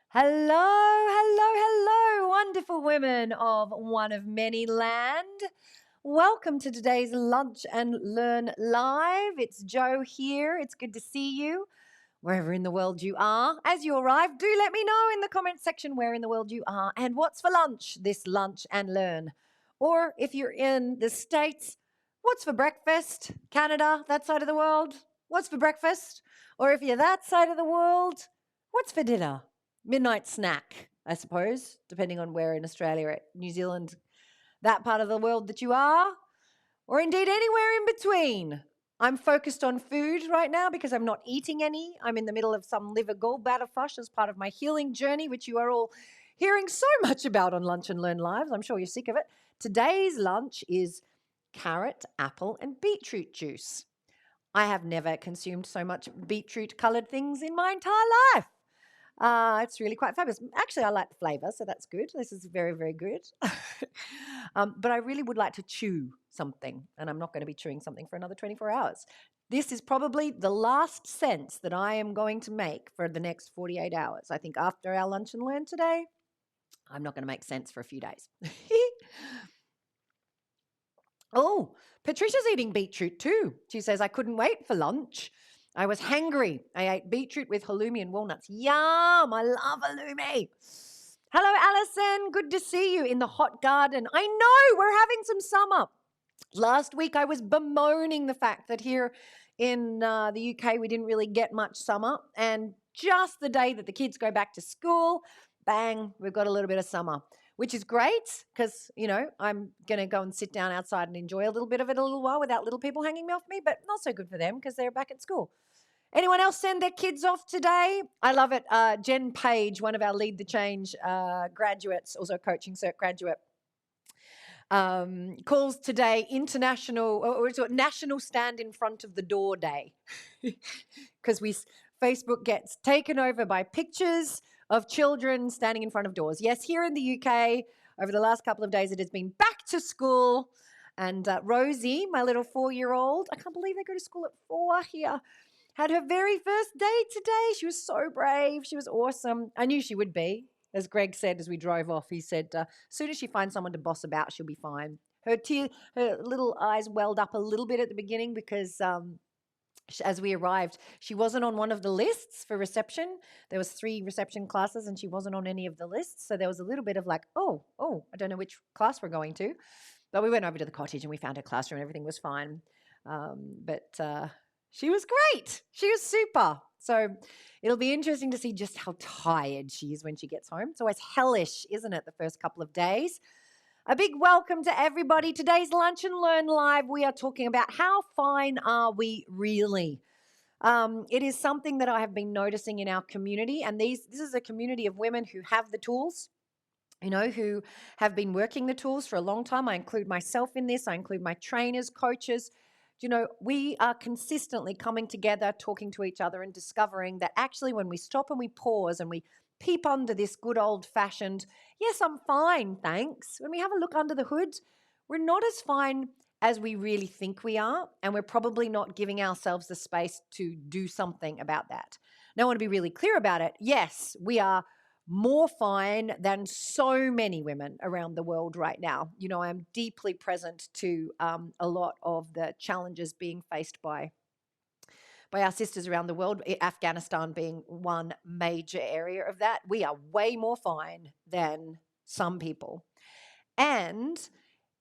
Hello, hello, hello, wonderful women of One of Many Land. Welcome to today's Lunch and Learn Live. It's Jo here. It's good to see you wherever in the world you are. As you arrive, do let me know in the comment section where in the world you are and what's for lunch this Lunch and Learn. Or if you're in the States, what's for breakfast? Canada, that side of the world, what's for breakfast? Or if you're that side of the world, what's for dinner? Midnight snack, I suppose, depending on where in Australia, New Zealand, that part of the world that you are, or indeed anywhere in between. I'm focused on food right now because I'm not eating any. I'm in the middle of some liver gallbladder fush as part of my healing journey, which you are all hearing so much about on Lunch and Learn Lives. I'm sure you're sick of it. Today's lunch is carrot, apple, and beetroot juice. I have never consumed so much beetroot coloured things in my entire life. It's really quite fabulous. Actually, I like the flavour, so that's good. This is very, very good. But I really would like to chew something, and I'm not going to be chewing something for another 24 hours. This is probably the last sense that I am going to make for the next 48 hours. I think after our lunch and learn today, I'm not going to make sense for a few days. Oh, Patricia's eating beetroot too. She says, I couldn't wait for lunch. I was hangry. I ate beetroot with halloumi and walnuts. Yum! I love halloumi. Hello, Alison. Good to see you in the hot garden. I know we're having some summer. Last week I was bemoaning the fact that here in the UK we didn't really get much summer. And just the day that the kids go back to school, bang, we've got a little bit of summer, which is great because, I'm going to go and sit down outside and enjoy a little bit of it a little while without little people hanging off me, but not so good for them because they're back at school. Anyone else send their kids off today? I love it. Jen Page, one of our Lead the Change graduates, also coaching cert graduate, calls today National Stand in Front of the Door Day because Facebook gets taken over by pictures of children standing in front of doors. Yes, here in the UK, over the last couple of days, it has been back to school. And Rosie, my little 4-year-old, I can't believe they go to school at 4 here, had her very first day today. She was so brave. She was awesome. I knew she would be. As Greg said as we drove off, he said, as soon as she finds someone to boss about, she'll be fine. Her little eyes welled up a little bit at the beginning because as we arrived, she wasn't on one of the lists for reception. There was 3 reception classes and she wasn't on any of the lists. So there was a little bit of like, oh, I don't know which class we're going to. But we went over to the cottage and we found her classroom and everything was fine. But she was great. She was super. So it'll be interesting to see just how tired she is when she gets home. It's always hellish, isn't it, the first couple of days? A big welcome to everybody. Today's Lunch and Learn Live, we are talking about how fine are we really? It is something that I have been noticing in our community, and this is a community of women who have the tools, who have been working the tools for a long time. I include myself in this. I include my trainers, coaches. We are consistently coming together, talking to each other and discovering that actually when we stop and we pause and we peep under this good old-fashioned, yes, I'm fine, thanks. When we have a look under the hood, we're not as fine as we really think we are, and we're probably not giving ourselves the space to do something about that. Now, I want to be really clear about it. Yes, we are more fine than so many women around the world right now. I'm deeply present to a lot of the challenges being faced by our sisters around the world, Afghanistan being one major area of that. We are way more fine than some people. And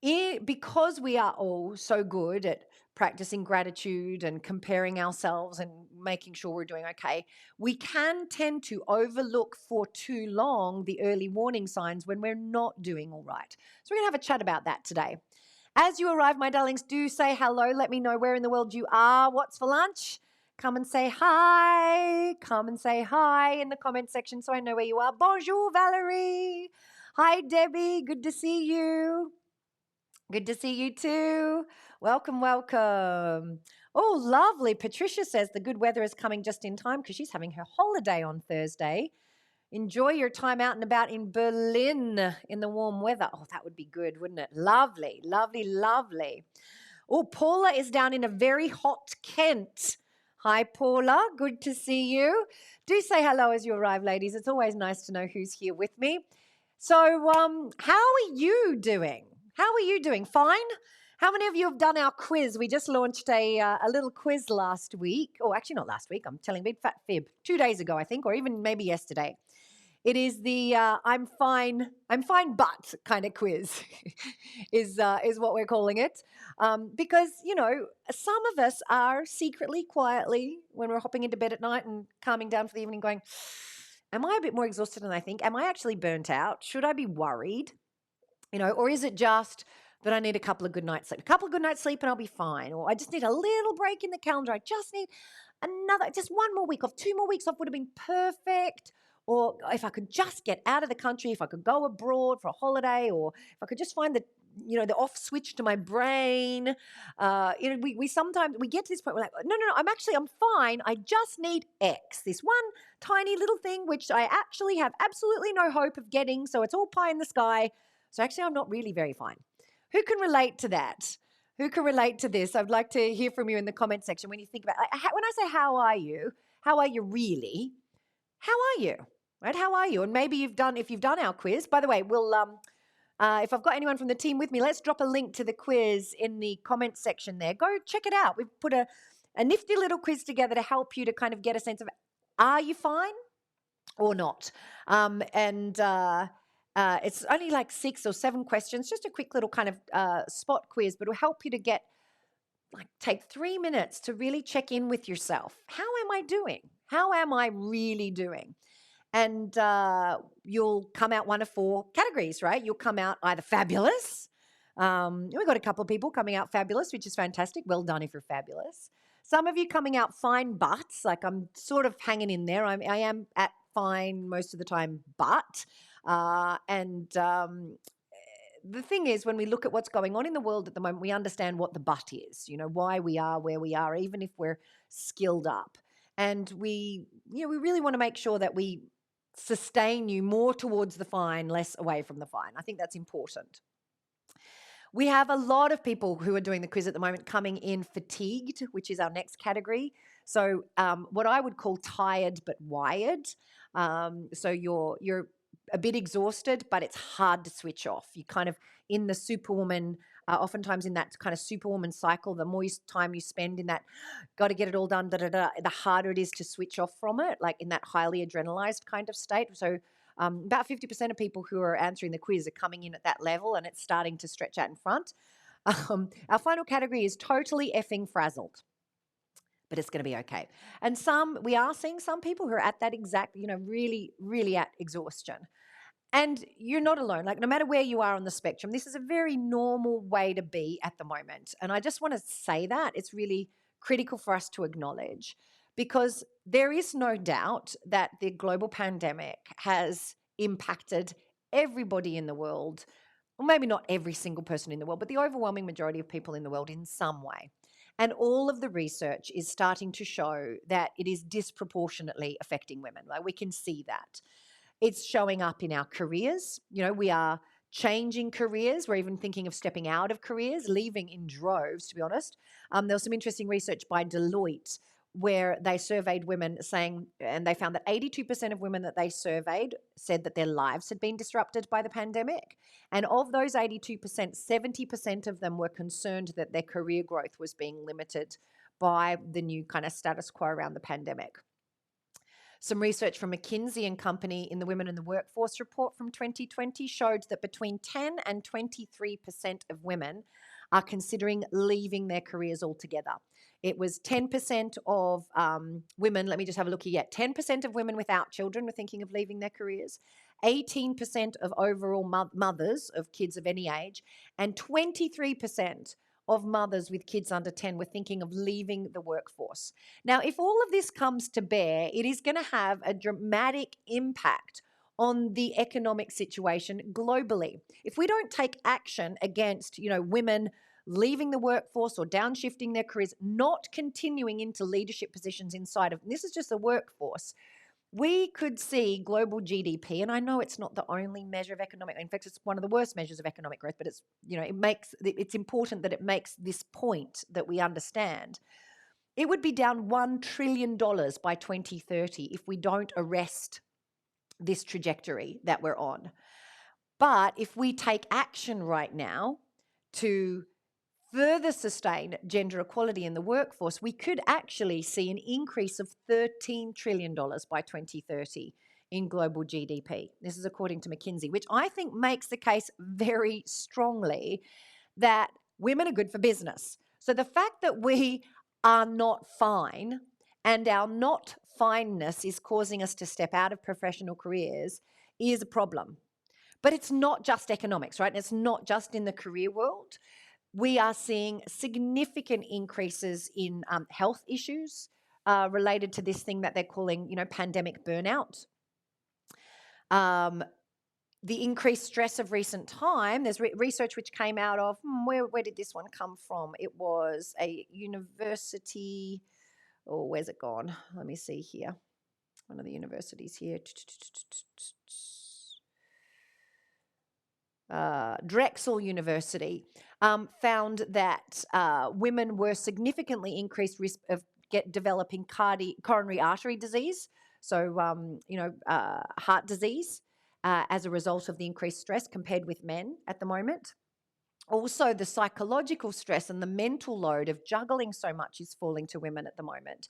because we are all so good at practicing gratitude and comparing ourselves and making sure we're doing okay, we can tend to overlook for too long the early warning signs when we're not doing all right. So we're going to have a chat about that today. As you arrive, my darlings, do say hello. Let me know where in the world you are. What's for lunch? Come and say hi. Come and say hi in the comment section so I know where you are. Bonjour, Valerie. Hi, Debbie. Good to see you. Good to see you too. Welcome, welcome. Oh, lovely. Patricia says the good weather is coming just in time because she's having her holiday on Thursday. Enjoy your time out and about in Berlin in the warm weather. Oh, that would be good, wouldn't it? Lovely, lovely, lovely. Oh, Paula is down in a very hot Kent. Hi, Paula. Good to see you. Do say hello as you arrive, ladies. It's always nice to know who's here with me. So, how are you doing? How are you doing? Fine? How many of you have done our quiz? We just launched a little quiz last week. Oh, actually, not last week. I'm telling a big fat fib. 2 days ago, I think, or even maybe yesterday. It is the I'm fine, but kind of quiz, is what we're calling it, because some of us are secretly, quietly, when we're hopping into bed at night and calming down for the evening, going, "Am I a bit more exhausted than I think? Am I actually burnt out? Should I be worried? Or is it just that I need a couple of good nights sleep? A couple of good nights sleep and I'll be fine, or I just need a little break in the calendar. I just need just one more week off, 2 more weeks off would have been perfect." Or if I could just get out of the country, if I could go abroad for a holiday, or if I could just find the off switch to my brain. We sometimes we get to this point, we're like, no, I'm fine. I just need X, this one tiny little thing, which I actually have absolutely no hope of getting. So it's all pie in the sky. So actually, I'm not really very fine. Who can relate to that? Who can relate to this? I'd like to hear from you in the comment section when you think about, when I say, how are you? How are you really? How are you? Right? How are you? And maybe if you've done our quiz, by the way, we'll, if I've got anyone from the team with me, let's drop a link to the quiz in the comment section there. Go check it out. We've put a nifty little quiz together to help you to kind of get a sense of, are you fine or not? It's only like 6 or 7 questions, just a quick little kind of spot quiz, but it'll help you to take 3 minutes to really check in with yourself. How am I doing? How am I really doing? And you'll come out one of 4 categories, right? You'll come out either fabulous. We've got a couple of people coming out fabulous, which is fantastic. Well done if you're fabulous. Some of you coming out fine buts, like I'm sort of hanging in there. I am at fine most of the time, but. The thing is, when we look at what's going on in the world at the moment, we understand what the but is, why we are where we are, even if we're skilled up. And we really want to make sure that we sustain you more towards the fine, less away from the fine. I think that's important. We have a lot of people who are doing the quiz at the moment coming in fatigued, which is our next category. So what I would call tired but wired. So you're a bit exhausted, but it's hard to switch off. You kind of in the superwoman, oftentimes in that kind of superwoman cycle, the more time you spend in that, got to get it all done, the harder it is to switch off from it, like in that highly adrenalized kind of state. So about 50% of people who are answering the quiz are coming in at that level, and it's starting to stretch out in front. Our final category is totally effing frazzled, but it's going to be okay. And we are seeing some people who are at that exact, really, really at exhaustion. And you're not alone. Like, no matter where you are on the spectrum, this is a very normal way to be at the moment. And I just want to say that it's really critical for us to acknowledge, because there is no doubt that the global pandemic has impacted everybody in the world, or maybe not every single person in the world, but the overwhelming majority of people in the world in some way. And all of the research is starting to show that it is disproportionately affecting women. Like, we can see that. It's showing up in our careers. We are changing careers. We're even thinking of stepping out of careers, leaving in droves, to be honest. There was some interesting research by Deloitte where they surveyed women and they found that 82% of women that they surveyed said that their lives had been disrupted by the pandemic. And of those 82%, 70% of them were concerned that their career growth was being limited by the new kind of status quo around the pandemic. Some research from McKinsey and Company in the Women in the Workforce report from 2020 showed that between 10 and 23% of women are considering leaving their careers altogether. It was 10% of women, let me just have a look here. 10% of women without children were thinking of leaving their careers, 18% of overall mothers of kids of any age, and 23% of mothers with kids under 10 were thinking of leaving the workforce. Now, if all of this comes to bear, it is going to have a dramatic impact on the economic situation globally. If we don't take action against, women leaving the workforce or downshifting their careers, not continuing into leadership positions inside of, and this is just the workforce, we could see global GDP, and I know it's not the only measure of economic, in fact, it's one of the worst measures of economic growth, but it's important that it makes this point that we understand. It would be down $1 trillion by 2030 if we don't arrest this trajectory that we're on. But if we take action right now to further sustain gender equality in the workforce, we could actually see an increase of $13 trillion by 2030 in global GDP. This is according to McKinsey, which I think makes the case very strongly that women are good for business. So the fact that we are not fine and our not fineness is causing us to step out of professional careers is a problem. But it's not just economics, right? And it's not just in the career world. We are seeing significant increases in health issues related to this thing that they're calling, pandemic burnout. The increased stress of recent time, there's research which came out of, where did this one come from? It was a university, where's it gone? Let me see here. One of the universities here. Drexel University found that women were significantly increased risk of developing coronary artery disease, so heart disease, as a result of the increased stress compared with men at the moment. Also, the psychological stress and the mental load of juggling so much is falling to women at the moment.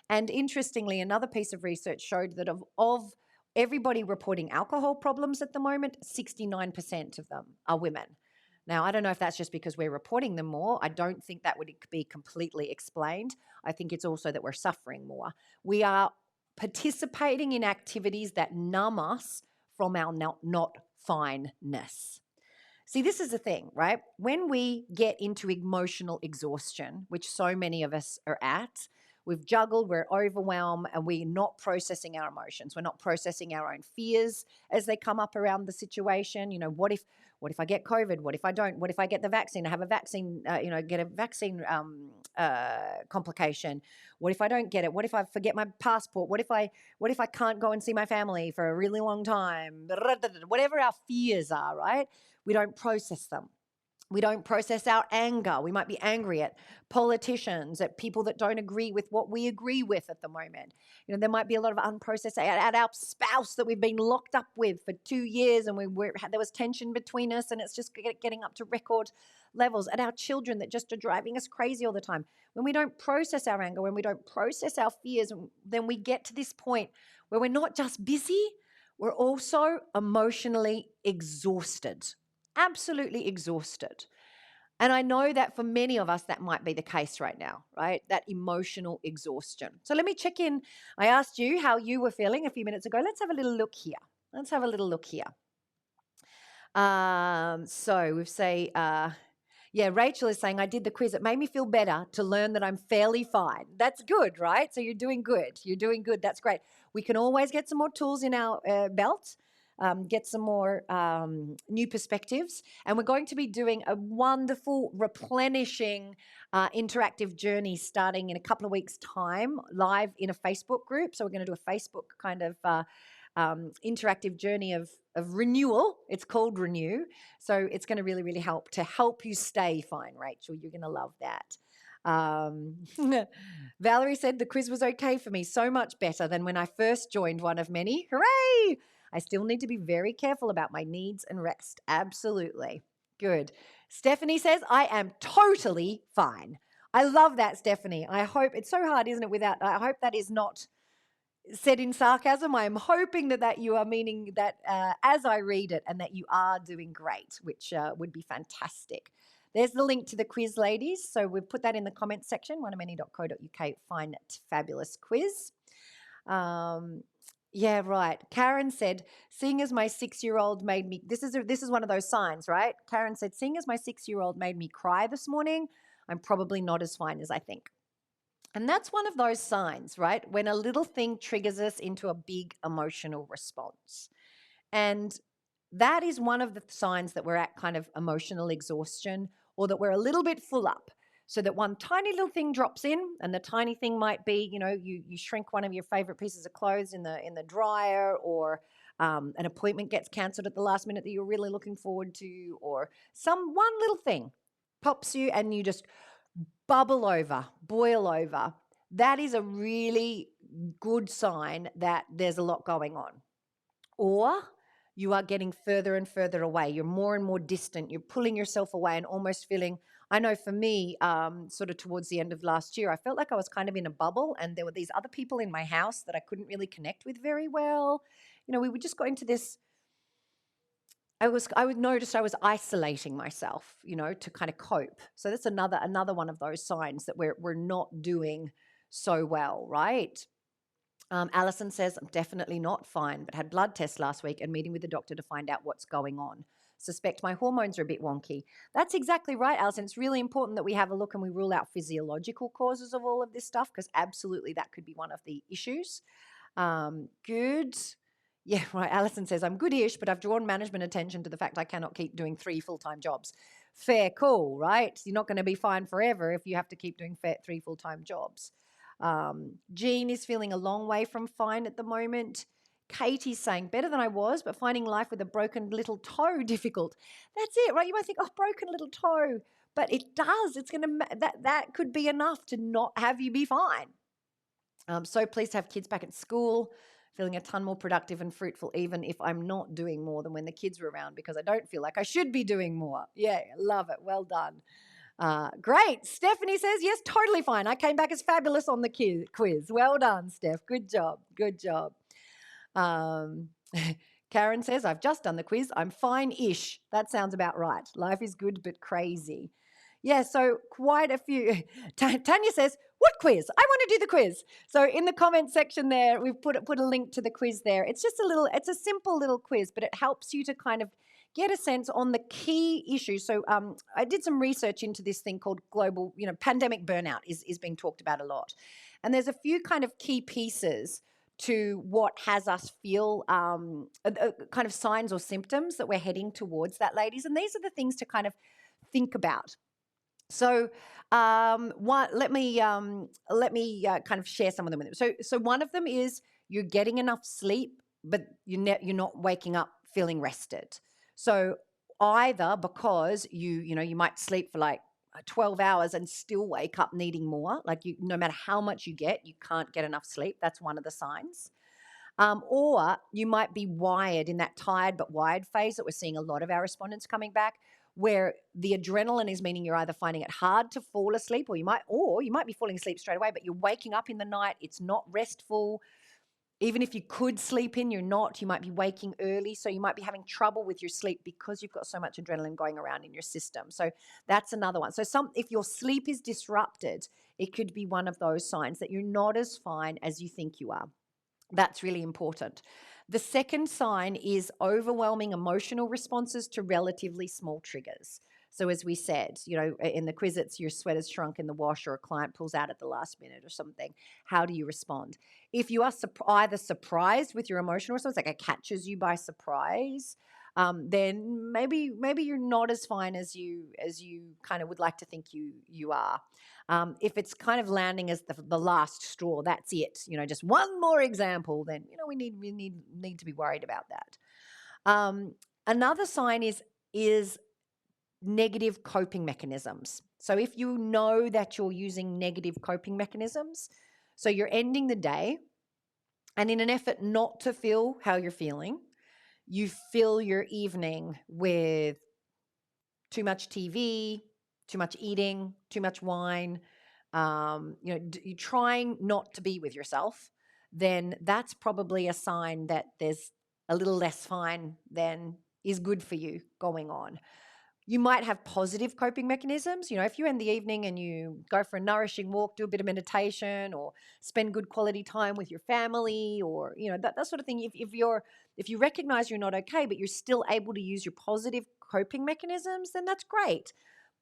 And interestingly, another piece of research showed that of everybody reporting alcohol problems at the moment, 69% of them are women. Now, I don't know if that's just because we're reporting them more. I don't think that would be completely explained. I think it's also that we're suffering more. We are participating in activities that numb us from our not fineness. See, this is the thing, right? When we get into emotional exhaustion, which so many of us are at, we've juggled, we're overwhelmed, and we're not processing our emotions. We're not processing our own fears as they come up around the situation. What if I get COVID? What if I don't? What if I get the vaccine? I have a vaccine, get a vaccine complication. What if I don't get it? What if I forget my passport? What if I can't go and see my family for a really long time? Whatever our fears are, right? We don't process them. We don't process our anger. We might be angry at politicians, at people that don't agree with what we agree with at the moment. There might be a lot of unprocessed at our spouse that we've been locked up with for 2 years, and there was tension between us, and it's just getting up to record levels. At our children that just are driving us crazy all the time. When we don't process our anger, when we don't process our fears, then we get to this point where we're not just busy, we're also emotionally exhausted. Absolutely exhausted. And I know that for many of us, that might be the case right now, right? That emotional exhaustion. So let me check in. I asked you how you were feeling a few minutes ago. Let's have a little look here. So we say, Rachel is saying, I did the quiz. It made me feel better to learn that I'm fairly fine. That's good, right? So you're doing good. That's great. We can always get some more tools in our belt. Get some more new perspectives. And we're going to be doing a wonderful replenishing interactive journey starting in a couple of weeks' time, live in a Facebook group. So we're going to do a Facebook kind of interactive journey of renewal. It's called Renew. So it's going to really, really help you stay fine, Rachel. You're going to love that. Valerie said the quiz was okay for me, so much better than when I first joined, one of many. Hooray! I still need to be very careful about my needs and rest. Absolutely. Good. Stephanie says, I am totally fine. I love that, Stephanie. I hope it's so hard, isn't it? I hope that is not said in sarcasm. I am hoping that you are meaning that as I read it, and that you are doing great, which would be fantastic. There's the link to the quiz, ladies. So we've put that in the comments section, oneofmany.co.uk. Find it, fabulous quiz. Yeah, right. Karen said, seeing as my 6-year-old made me, this is one of those signs, right? Karen said, seeing as my 6-year-old made me cry this morning, I'm probably not as fine as I think. And that's one of those signs, right? When a little thing triggers us into a big emotional response. And that is one of the signs that we're at kind of emotional exhaustion, or that we're a little bit full up. So that one tiny little thing drops in, and the tiny thing might be, you shrink one of your favorite pieces of clothes in the dryer, or an appointment gets cancelled at the last minute that you're really looking forward to, or one little thing pops you and you just boil over. that is a really good sign that there's a lot going on. Or you are getting further and further away. You're more and more distant. You're pulling yourself away and almost feeling, I know for me, sort of towards the end of last year, I felt like I was kind of in a bubble and there were these other people in my house that I couldn't really connect with very well. We would just go into this. I would notice I was isolating myself, to kind of cope. So that's another one of those signs that we're not doing so well, right? Alison says, I'm definitely not fine, but had blood tests last week and meeting with the doctor to find out what's going on. Suspect my hormones are a bit wonky. That's exactly right, Alison. It's really important that we have a look and we rule out physiological causes of all of this stuff, because absolutely that could be one of the issues. Good. Yeah, right. Alison says, I'm good-ish, but I've drawn management attention to the fact I cannot keep doing 3 full-time jobs. Fair call, right? You're not going to be fine forever if you have to keep doing 3 full-time jobs. Jean is feeling a long way from fine at the moment. Katie's saying, better than I was, but finding life with a broken little toe difficult. That's it, right? You might think, oh, broken little toe. But it does. It's going to, that could be enough to not have you be fine. So pleased to have kids back at school, feeling a ton more productive and fruitful, even if I'm not doing more than when the kids were around, because I don't feel like I should be doing more. Yeah, love it. Well done. Great. Stephanie says, yes, totally fine. I came back as fabulous on the quiz. Well done, Steph. Good job. Good job. Karen says, I've just done the quiz. I'm fine-ish. That sounds about right. Life is good but crazy. Yeah, so quite a few. Tanya says, what quiz? I want to do the quiz. So in the comment section there, we've put a link to the quiz there. It's just it's a simple little quiz, but it helps you to kind of get a sense on the key issues. So I did some research into this thing called global, pandemic burnout is being talked about a lot. And there's a few kind of key pieces to what has us feel kind of signs or symptoms that we're heading towards that, ladies. And these are the things to kind of think about. So let me kind of share some of them with them. So one of them is you're getting enough sleep, but you're not waking up feeling rested. So either because you might sleep for like 12 hours and still wake up needing more, like no matter how much you get, you can't get enough sleep. That's one of the signs. Or you might be wired in that tired but wired phase that we're seeing a lot of our respondents coming back, where the adrenaline is meaning you're either finding it hard to fall asleep, or you might be falling asleep straight away, but you're waking up in the night. It's not restful. Even if you could sleep in, you're not. You might be waking early, so you might be having trouble with your sleep because you've got so much adrenaline going around in your system. So that's another one. So if your sleep is disrupted, it could be one of those signs that you're not as fine as you think you are. That's really important. The second sign is overwhelming emotional responses to relatively small triggers. So as we said, in the quiz, it's your sweater's shrunk in the wash or a client pulls out at the last minute or something. How do you respond? If you are either surprised with your emotional response, like it catches you by surprise, then maybe you're not as fine as you kind of would like to think you are. If it's kind of landing as the last straw, that's it. Just one more example, then we need to be worried about that. Another sign is negative coping mechanisms. So if you know that you're using negative coping mechanisms, so you're ending the day, and in an effort not to feel how you're feeling, you fill your evening with too much TV, too much eating, too much wine, you're trying not to be with yourself, then that's probably a sign that there's a little less fine than is good for you going on. You might have positive coping mechanisms. If you end the evening and you go for a nourishing walk, do a bit of meditation, or spend good quality time with your family, or that sort of thing. If you recognize you're not okay, but you're still able to use your positive coping mechanisms, then that's great.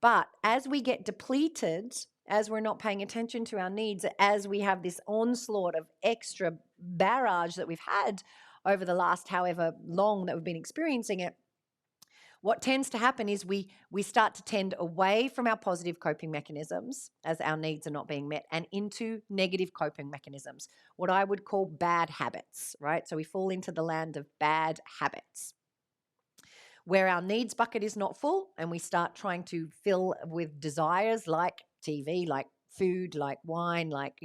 But as we get depleted, as we're not paying attention to our needs, as we have this onslaught of extra barrage that we've had over the last however long that we've been experiencing it, what tends to happen is we start to tend away from our positive coping mechanisms as our needs are not being met, and into negative coping mechanisms, what I would call bad habits, right? So we fall into the land of bad habits, where our needs bucket is not full and we start trying to fill with desires like TV, like food, like wine, like,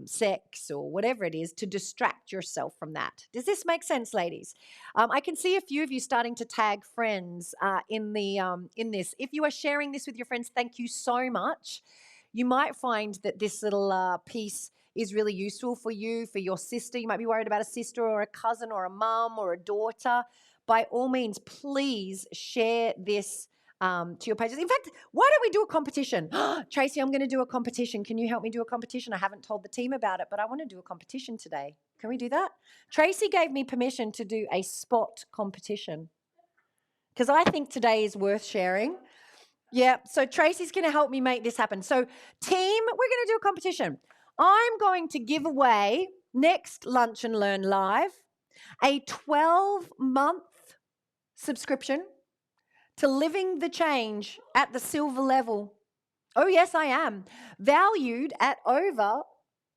sex or whatever it is, to distract yourself from that. Does this make sense, ladies? I can see a few of you starting to tag friends in this. If you are sharing this with your friends, thank you so much. You might find that this little piece is really useful for you, for your sister. You might be worried about a sister or a cousin or a mum or a daughter. By all means, please share this to your pages. In fact, why don't we do a competition? Tracy, I'm going to do a competition. Can you help me do a competition? I haven't told the team about it, but I want to do a competition today. Can we do that? Tracy gave me permission to do a spot competition because I think today is worth sharing. Yeah, so Tracy's going to help me make this happen. So team, we're going to do a competition. I'm going to give away next Lunch and Learn Live a 12-month subscription to Living the Change at the silver level. Oh, yes, I am. Valued at over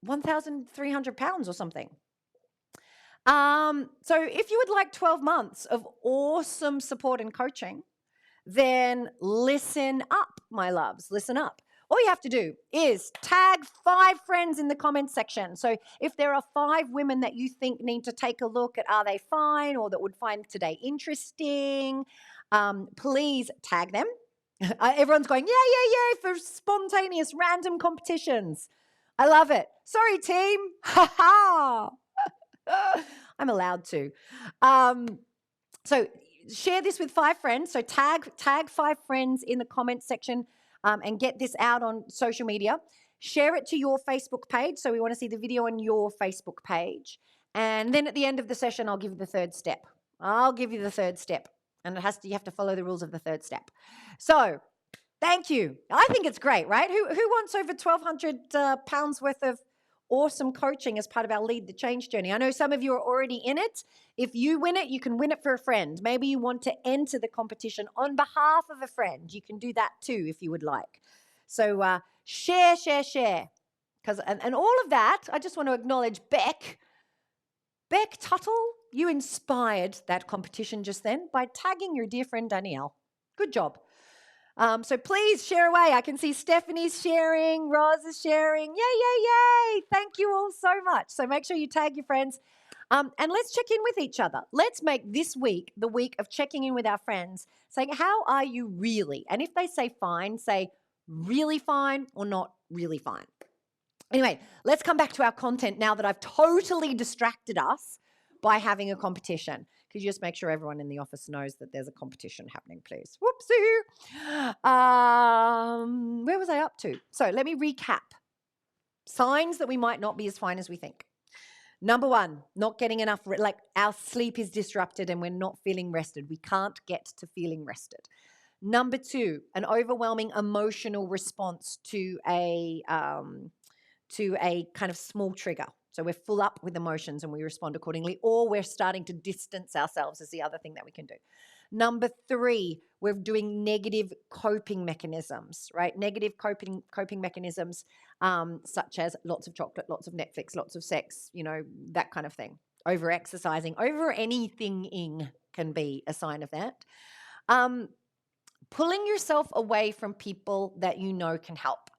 £1,300 or something. So if you would like 12 months of awesome support and coaching, then listen up, my loves, listen up. All you have to do is tag 5 friends in the comments section. So if there are 5 women that you think need to take a look at Are They Fine or that would find today interesting, please tag them. Everyone's going, yay for spontaneous random competitions. I love it. Sorry, team. Ha ha. I'm allowed to. So share this with 5 friends. So tag 5 friends in the comments section and get this out on social media. Share it to your Facebook page. So we want to see the video on your Facebook page. And then at the end of the session, I'll give you the 3rd step. I'll give you the 3rd step. And you have to follow the rules of the 3rd step. So thank you. I think it's great, right? Who wants over £1,200 worth of awesome coaching as part of our Lead the Change journey? I know some of you are already in it. If you win it, you can win it for a friend. Maybe you want to enter the competition on behalf of a friend. You can do that too if you would like. So share. And all of that, I just want to acknowledge Beck Tuttle. You inspired that competition just then by tagging your dear friend Danielle. Good job. So please share away. I can see Stephanie's sharing, Roz is sharing. Yay. Thank you all so much. So make sure you tag your friends. And let's check in with each other. Let's make this week the week of checking in with our friends, saying, how are you really? And if they say fine, say really fine or not really fine. Anyway, let's come back to our content now that I've totally distracted us by having a competition. Could you just make sure everyone in the office knows that there's a competition happening, please? Whoopsie. Where was I up to? So let me recap. Signs that we might not be as fine as we think. Number 1, not getting enough, like our sleep is disrupted and we're not feeling rested. We can't get to feeling rested. Number 2, an overwhelming emotional response to a kind of small trigger. So we're full up with emotions and we respond accordingly, or we're starting to distance ourselves is the other thing that we can do. Number 3, we're doing negative coping mechanisms, right? Negative coping mechanisms such as lots of chocolate, lots of Netflix, lots of sex, that kind of thing. Over exercising, over anything can be a sign of that. Pulling yourself away from people that you know can help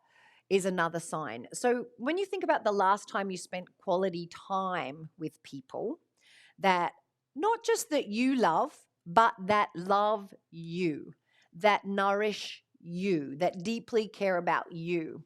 is another sign. So when you think about the last time you spent quality time with people that not just that you love, but that love you, that nourish you, that deeply care about you.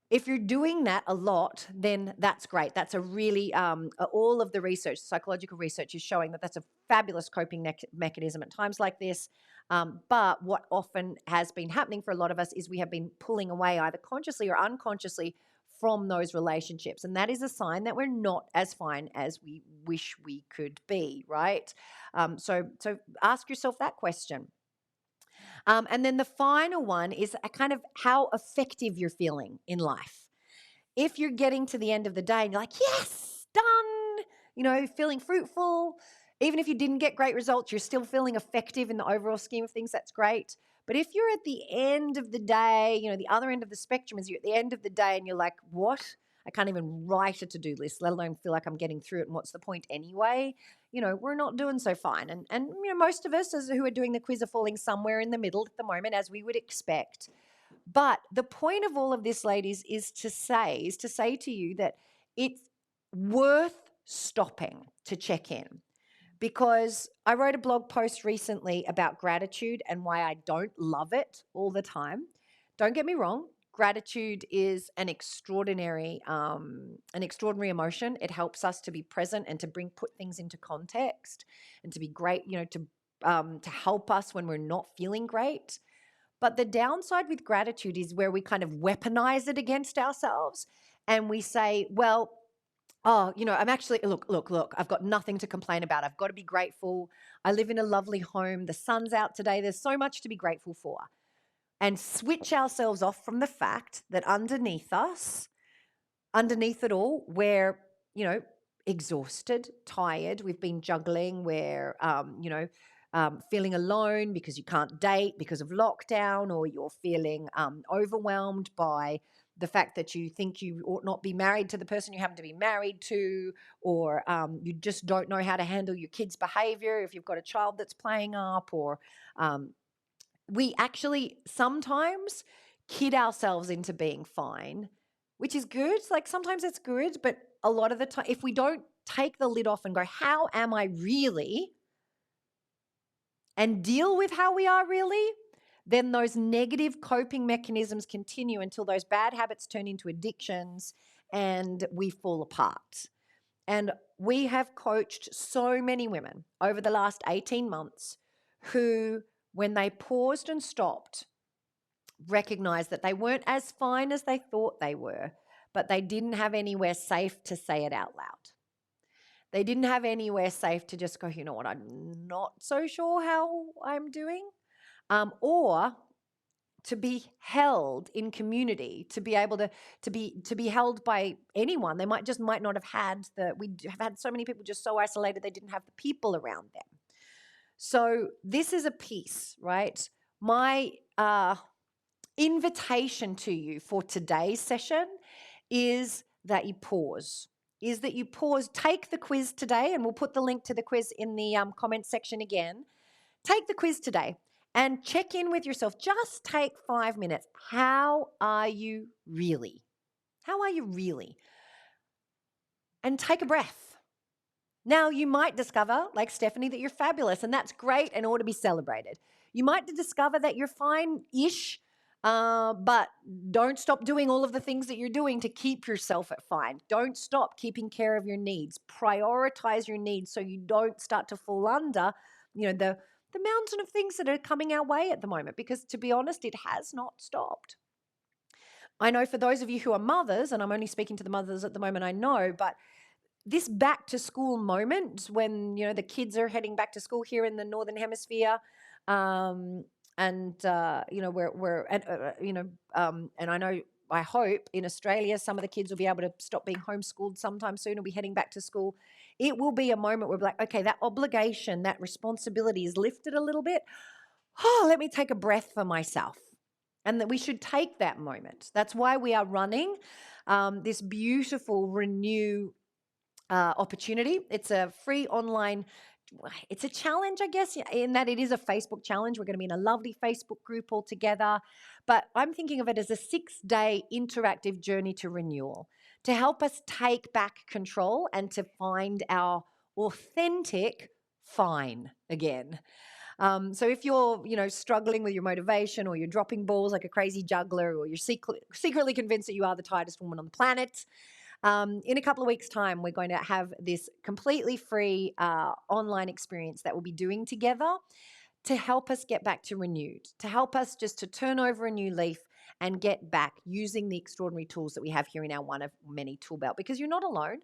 If you're doing that a lot, then that's great. That's a really, all of the research, psychological research is showing that that's a fabulous coping mechanism at times like this. But what often has been happening for a lot of us is we have been pulling away either consciously or unconsciously from those relationships. And that is a sign that we're not as fine as we wish we could be, right? So ask yourself that question. And then the final one is a kind of how effective you're feeling in life. If you're getting to the end of the day and you're like, yes, done, feeling fruitful, even if you didn't get great results, you're still feeling effective in the overall scheme of things, that's great. But if you're at the end of the day, the other end of the spectrum is you're at the end of the day and you're like, what? I can't even write a to-do list, let alone feel like I'm getting through it. And what's the point anyway? We're not doing so fine. And most of us who are doing the quiz are falling somewhere in the middle at the moment, as we would expect. But the point of all of this, ladies, is to say to you that it's worth stopping to check in. Because I wrote a blog post recently about gratitude and why I don't love it all the time. Don't get me wrong, gratitude is an extraordinary emotion. It helps us to be present and to put things into context and to be great, to help us when we're not feeling great. But the downside with gratitude is where we kind of weaponize it against ourselves and we say, well, oh, I'm actually, look, I've got nothing to complain about. I've got to be grateful. I live in a lovely home. The sun's out today. There's so much to be grateful for. And switch ourselves off from the fact that underneath it all, we're, exhausted, tired. We've been juggling. We're, feeling alone because you can't date because of lockdown, or you're feeling overwhelmed by the fact that you think you ought not be married to the person you happen to be married to, or you just don't know how to handle your kids' behavior if you've got a child that's playing up, or we actually sometimes kid ourselves into being fine, which is good. Like sometimes it's good, but a lot of the time, if we don't take the lid off and go, how am I really? And deal with how we are really, then those negative coping mechanisms continue until those bad habits turn into addictions and we fall apart. And we have coached so many women over the last 18 months who, when they paused and stopped, recognized that they weren't as fine as they thought they were, but they didn't have anywhere safe to say it out loud. They didn't have anywhere safe to just go, you know what, I'm not so sure how I'm doing. Or to be held in community, to be able to be held by anyone. They might not have had we have had so many people just so isolated they didn't have the people around them. So this is a piece, right? My invitation to you for today's session is that you pause. Take the quiz today, and we'll put the link to the quiz in the comment section again. Take the quiz today and check in with yourself. Just take 5 minutes. How are you really? How are you really? And take a breath. Now, you might discover, like Stephanie, that you're fabulous, and that's great and ought to be celebrated. You might discover that you're fine-ish, but don't stop doing all of the things that you're doing to keep yourself at fine. Don't stop keeping care of your needs. Prioritize your needs so you don't start to fall under, the mountain of things that are coming our way at the moment, because to be honest, it has not stopped. I know for those of you who are mothers, and I'm only speaking to the mothers at the moment, I know, but this back to school moment when, the kids are heading back to school here in the Northern Hemisphere, and I know, I hope in Australia some of the kids will be able to stop being homeschooled sometime soon. We'll be heading back to school. It will be a moment where we're like, okay, that obligation, that responsibility is lifted a little bit. Oh, let me take a breath for myself. And that we should take that moment. That's why we are running this beautiful Renew opportunity. It's a free online, it's a challenge, I guess, in that it is a Facebook challenge. We're going to be in a lovely Facebook group all together. But I'm thinking of it as a 6-day interactive journey to renewal, to help us take back control and to find our authentic fine again. So if you're, struggling with your motivation, or you're dropping balls like a crazy juggler, or you're secretly convinced that you are the tightest woman on the planet, in a couple of weeks' time, we're going to have this completely free online experience that we'll be doing together to help us get back to renewed, to help us just to turn over a new leaf and get back using the extraordinary tools that we have here in our one of many tool belt, because you're not alone.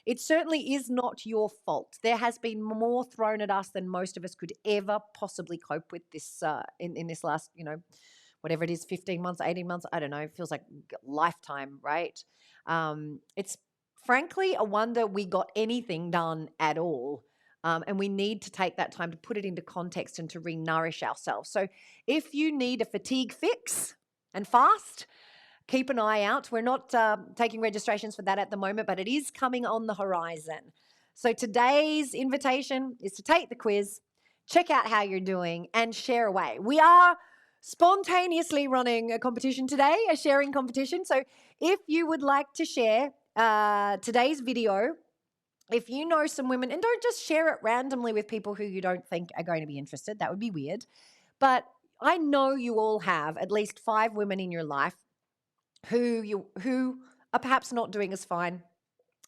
It certainly is not your fault. There has been more thrown at us than most of us could ever possibly cope with this in this last, whatever it is, 15 months, 18 months, I don't know, it feels like a lifetime, right? It's frankly a wonder we got anything done at all. And we need to take that time to put it into context and to re-nourish ourselves. So if you need a fatigue fix and fast, keep an eye out. We're not taking registrations for that at the moment, but it is coming on the horizon. So today's invitation is to take the quiz, check out how you're doing, and share away. We are spontaneously running a competition today, a sharing competition. So if you would like to share today's video, if you know some women, and don't just share it randomly with people who you don't think are going to be interested, that would be weird. But I know you all have at least 5 women in your life who are perhaps not doing as fine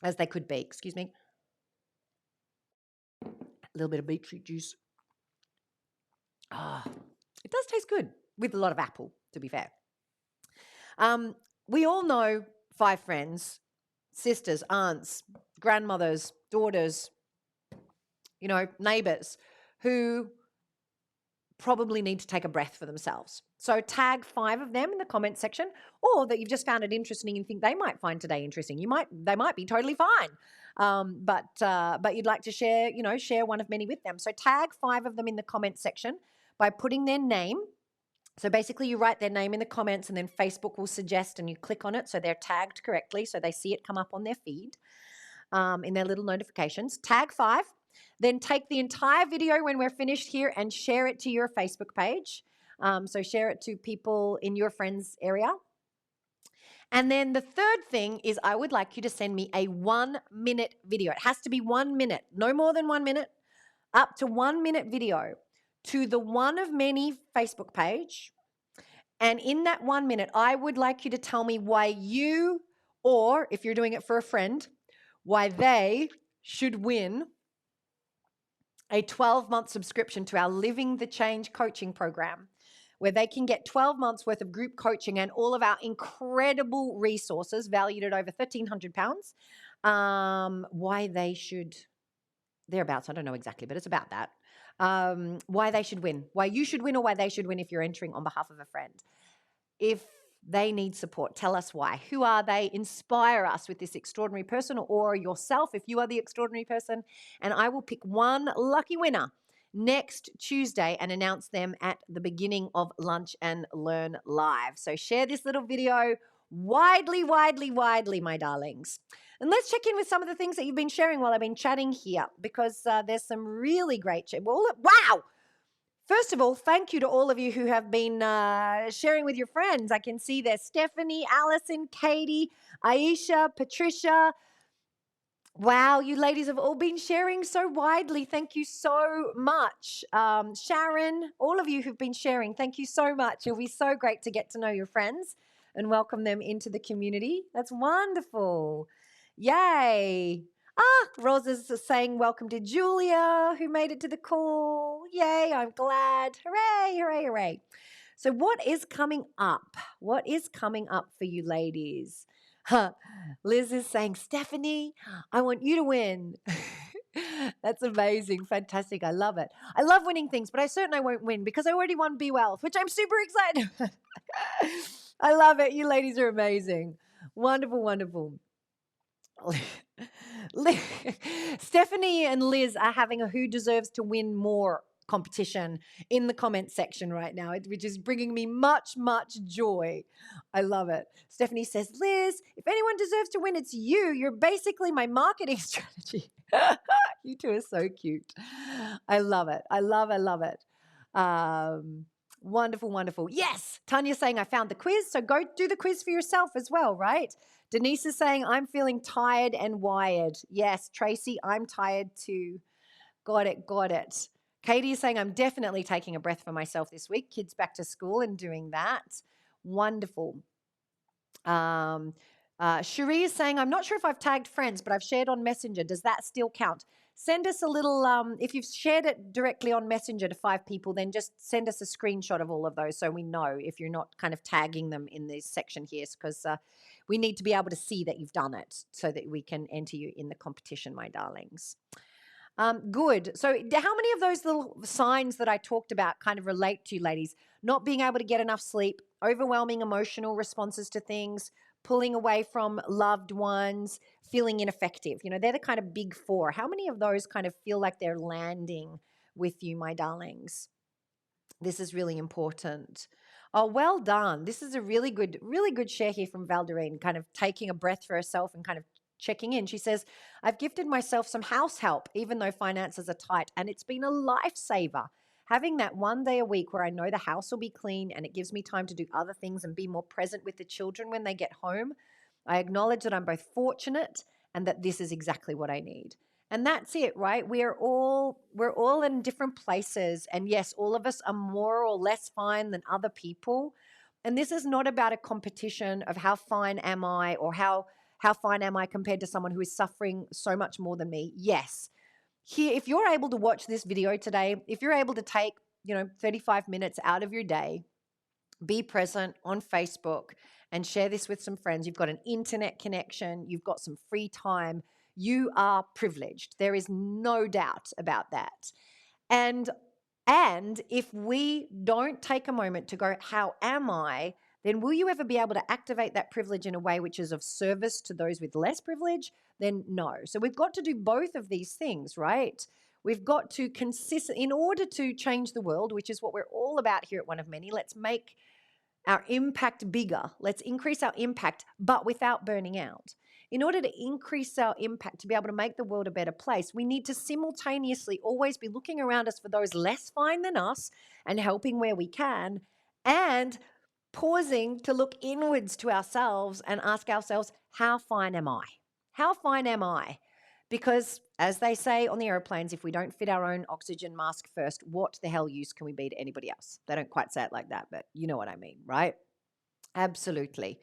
as they could be. Excuse me. A little bit of beetroot juice. Ah, it does taste good with a lot of apple, to be fair. We all know 5 friends, sisters, aunts, grandmothers, daughters, neighbors who probably need to take a breath for themselves. So tag 5 of them in the comment section, or that you've just found it interesting and think they might find today interesting. They might be totally fine, but you'd like to share one of many with them. So tag 5 of them in the comment section by putting their name. So basically you write their name in the comments and then Facebook will suggest and you click on it so they're tagged correctly so they see it come up on their feed in their little notifications. Tag 5. Then take the entire video when we're finished here and share it to your Facebook page. So share it to people in your friends' area. And then the third thing is I would like you to send me a 1-minute video. It has to be 1 minute, no more than 1 minute, up to 1-minute video to the One of Many Facebook page. And in that 1 minute, I would like you to tell me why you, or if you're doing it for a friend, why they should win a 12-month subscription to our Living the Change coaching program, where they can get 12 months worth of group coaching and all of our incredible resources valued at over £1,300. Why they should, thereabouts, I don't know exactly, but it's about that. Why they should win, why you should win, or why they should win if you're entering on behalf of a friend. If they need support, tell us why. Who are they? Inspire us with this extraordinary person, or yourself if you are the extraordinary person. And I will pick one lucky winner next Tuesday and announce them at the beginning of Lunch and Learn Live. So share this little video widely, my darlings. And let's check in with some of the things that you've been sharing while I've been chatting here, because there's some really great wow! First of all, thank you to all of you who have been sharing with your friends. I can see there's Stephanie, Allison, Katie, Aisha, Patricia. Wow, you ladies have all been sharing so widely. Thank you so much. Sharon, all of you who've been sharing, thank you so much. It'll be so great to get to know your friends and welcome them into the community. That's wonderful. Yay. Rosa's saying welcome to Julia, who made it to the call. Yay, I'm glad. Hooray, hooray, hooray. So what is coming up? What is coming up for you ladies? Liz is saying, Stephanie, I want you to win. That's amazing. Fantastic. I love it. I love winning things, but I certainly won't win because I already won Be Wealth, which I'm super excited. I love it. You ladies are amazing. Wonderful, wonderful. Stephanie and Liz are having a Who Deserves to Win More competition in the comment section right now, which is bringing me much joy. I love it. Stephanie says, Liz, if anyone deserves to win, it's you. You're basically my marketing strategy. You two are so cute. I love it. I love it. Wonderful, wonderful. Yes, Tanya's saying I found the quiz, so go do the quiz for yourself as well, right? Denise is saying I'm feeling tired and wired. Yes, Tracy, I'm tired too. Got it. Katie is saying I'm definitely taking a breath for myself this week. Kids back to school and doing that. Wonderful. Cherie is saying I'm not sure if I've tagged friends, but I've shared on Messenger. Does that still count? Send us a little, if you've shared it directly on Messenger to 5 people, then just send us a screenshot of all of those so we know if you're not kind of tagging them in this section here, because we need to be able to see that you've done it so that we can enter you in the competition, my darlings. Good. So how many of those little signs that I talked about kind of relate to you, ladies? Not being able to get enough sleep, overwhelming emotional responses to things, pulling away from loved ones, feeling ineffective. They're the kind of big 4. How many of those kind of feel like they're landing with you, my darlings? This is really important. Oh, well done. This is a really good share here from Valderine, kind of taking a breath for herself and kind of checking in. She says, I've gifted myself some house help, even though finances are tight, and it's been a lifesaver. having that one day a week where I know the house will be clean and it gives me time to do other things and be more present with the children when they get home, I acknowledge that I'm both fortunate and that this is exactly what I need. And that's it, right? We're all in different places. And yes, all of us are more or less fine than other people. And this is not about a competition of how fine am I, or how fine am I compared to someone who is suffering so much more than me. Yes. Here, if you're able to watch this video today, if you're able to take, 35 minutes out of your day, be present on Facebook and share this with some friends. You've got an internet connection, you've got some free time. You are privileged. There is no doubt about that. And if we don't take a moment to go, how am I? Then will you ever be able to activate that privilege in a way which is of service to those with less privilege? Then no. So we've got to do both of these things, right? We've got to in order to change the world, which is what we're all about here at One of Many. Let's make our impact bigger. Let's increase our impact, but without burning out. In order to increase our impact, to be able to make the world a better place, we need to simultaneously always be looking around us for those less fine than us and helping where we can, and pausing to look inwards to ourselves and ask ourselves, how fine am I? How fine am I? Because as they say on the airplanes, if we don't fit our own oxygen mask first, what the hell use can we be to anybody else? They don't quite say it like that, but you know what I mean, right? Absolutely.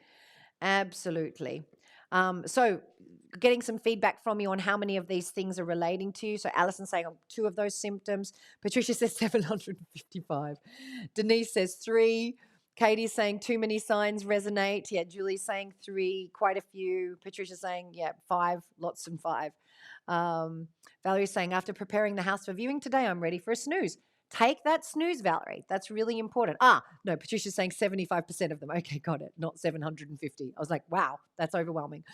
Absolutely. So getting some feedback from you on how many of these things are relating to you. So Alison saying 2 of those symptoms. Patricia says 755. Denise says 3. Katie's saying too many signs resonate. Yeah, Julie's saying 3, quite a few. Patricia's saying, 5, lots and 5. Valerie's saying, after preparing the house for viewing today, I'm ready for a snooze. Take that snooze, Valerie. That's really important. No, Patricia's saying 75% of them. Okay, got it. Not 750. I was like, wow, that's overwhelming.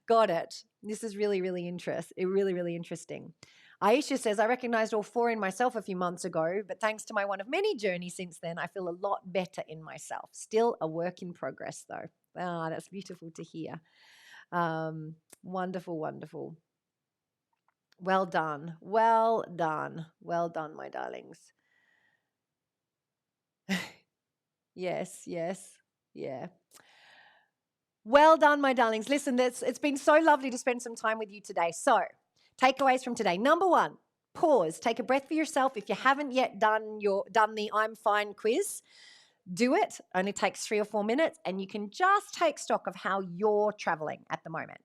Got it. This is really, really interesting. Aisha says, I recognized all 4 in myself a few months ago, but thanks to my One of Many journey since then, I feel a lot better in myself. Still a work in progress, though. That's beautiful to hear. Wonderful, wonderful. Well done. Well done. Well done, my darlings. Yes. Yeah. Well done, my darlings. Listen, it's been so lovely to spend some time with you today. So, takeaways from today. Number 1, pause. Take a breath for yourself. If you haven't yet done the I'm Fine quiz, do it. Only takes 3 or 4 minutes, and you can just take stock of how you're traveling at the moment.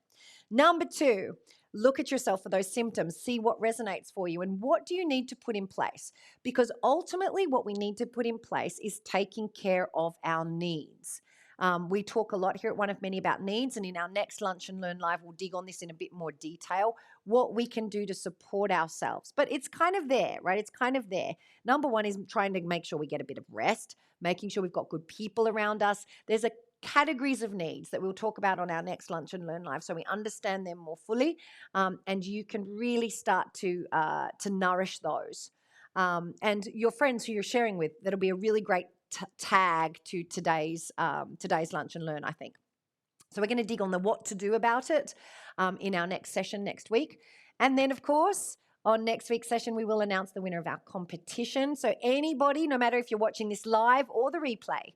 Number 2, look at yourself for those symptoms, see what resonates for you, and what do you need to put in place? Because ultimately what we need to put in place is taking care of our needs. We talk a lot here at One of Many about needs, and in our next Lunch and Learn Live, we'll dig on this in a bit more detail, what we can do to support ourselves. But it's kind of there, right? It's kind of there. Number 1 is trying to make sure we get a bit of rest, making sure we've got good people around us. There's a categories of needs that we'll talk about on our next Lunch and Learn Live, so we understand them more fully, and you can really start to nourish those. And your friends who you're sharing with, that'll be a really great tag to today's Lunch and Learn, I think. So we're going to dig on the what to do about it in our next session next week. And then, of course, on next week's session, we will announce the winner of our competition. So anybody, no matter if you're watching this live or the replay,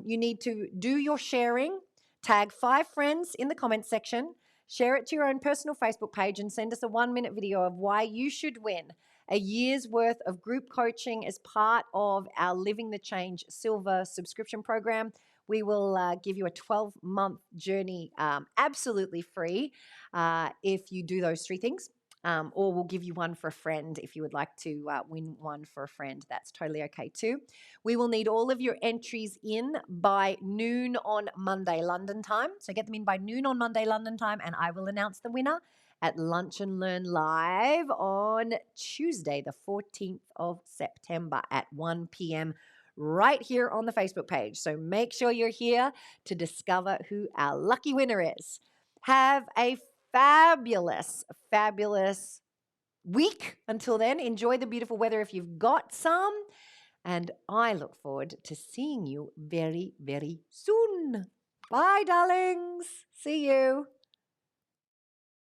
you need to do your sharing, tag 5 friends in the comments section, share it to your own personal Facebook page, and send us a 1-minute video of why you should win a year's worth of group coaching as part of our Living the Change Silver subscription program. We will give you a 12-month journey absolutely free if you do those 3 things. Or we'll give you one for a friend if you would like to win one for a friend. That's totally okay too. We will need all of your entries in by noon on Monday, London time. So get them in by noon on Monday, London time, and I will announce the winner at Lunch and Learn Live on Tuesday, the 14th of September at 1 p.m. right here on the Facebook page. So make sure you're here to discover who our lucky winner is. Have a fabulous week. Until then, enjoy the beautiful weather if you've got some. And I look forward to seeing you very, very soon. Bye, darlings. See you.